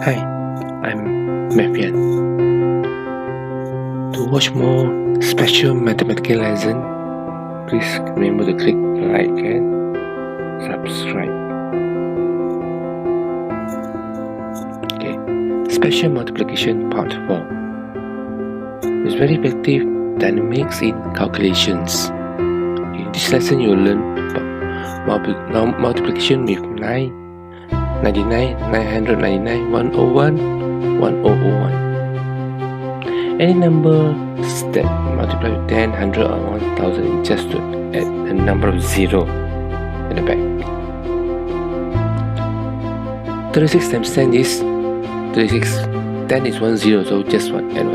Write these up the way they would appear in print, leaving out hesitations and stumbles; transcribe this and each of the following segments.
Hi, I'm MathYan. To watch more special mathematical lesson, please remember to click like and subscribe. Okay, special multiplication part 4. It's very effective dynamics in calculations. In this lesson, you'll learn about multiplication with 9, 99, 999, 101, 1001. Any numbers that multiply with 10, 100 or 1000 is just to add the number of 0 at the back. 36 times 10 is 36. 10 is 10, so just add 10.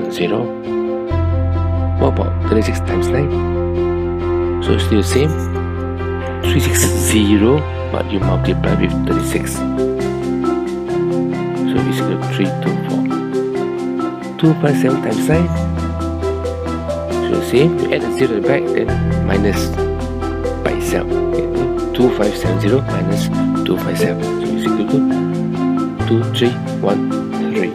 What about 36 times 9? So still the same. 360, but you multiply with 36. So it's equal to 324. 257 times 9. So the same, you add a 0 at the back, then minus by itself. Okay. 2570 minus 257. So it's equal to 2313. Okay.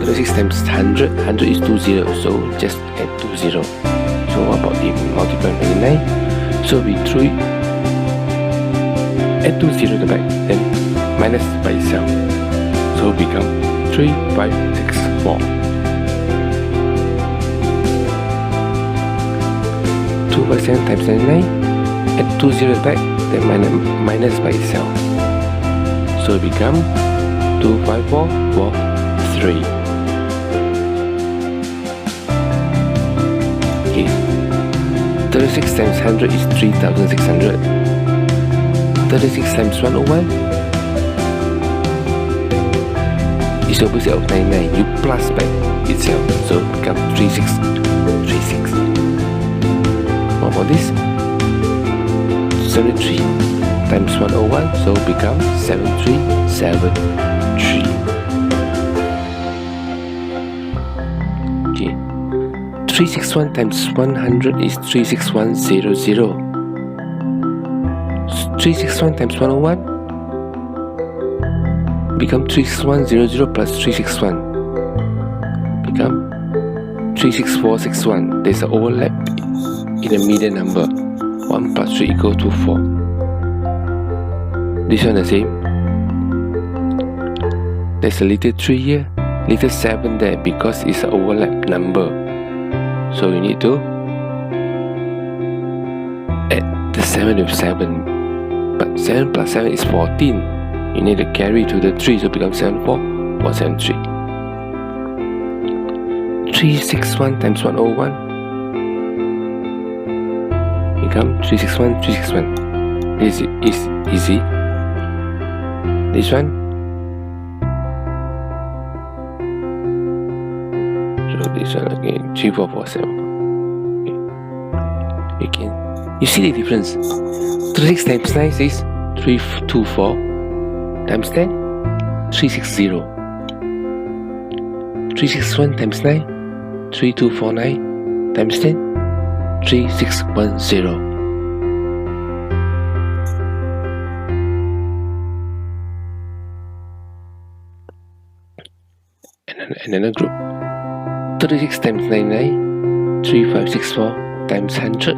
36 times 100. 100 is 20, so just add 20. So what about if we multiply 99? So we 3 add 20 at the back, then minus by itself. So it become 3564. 257 times 99, add 20 at the back, then minus by itself. So it become 25443. Okay. 36 times 100 is 3600. 36 times 101 is the opposite of 99. You plus by itself, so it becomes 3636. What about this? 73 times 101, so it becomes 7373. Okay. 361 times 100 is 36100. 361 times 101 become 36100 plus 361 become 36461. There's an overlap in the middle number. 1 plus 3 equal to 4. This one the same. There's a little 3 here, little 7 there because it's an overlap number. So you need to add the 7 with 7. But 7 plus 7 is 14. You need to carry to the 3, so it becomes 74473. 361 times 101 become 361 361. This is easy. This one, so this one again 3447. Okay. You see the difference. 36 times 9 is 324 times 10, 360. 361 times 9, 3249 times 10, 3610. And another group. 36 times 99, 3564 times 100.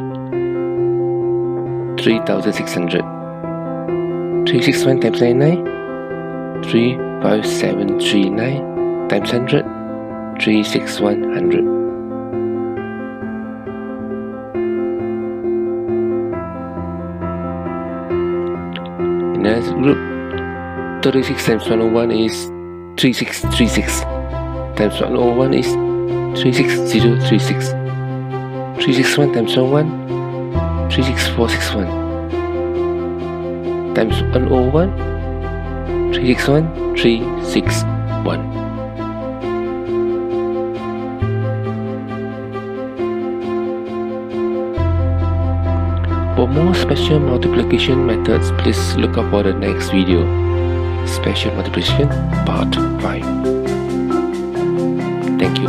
3600. 361 times 99, 35739 times 100, 36100. Another group. 36 times 101 is 3636 times 101 is 36036. 361 times 101, 36461 times 101, 361 361. For more special multiplication methods, please look up for the next video. Special multiplication part 5. Thank you.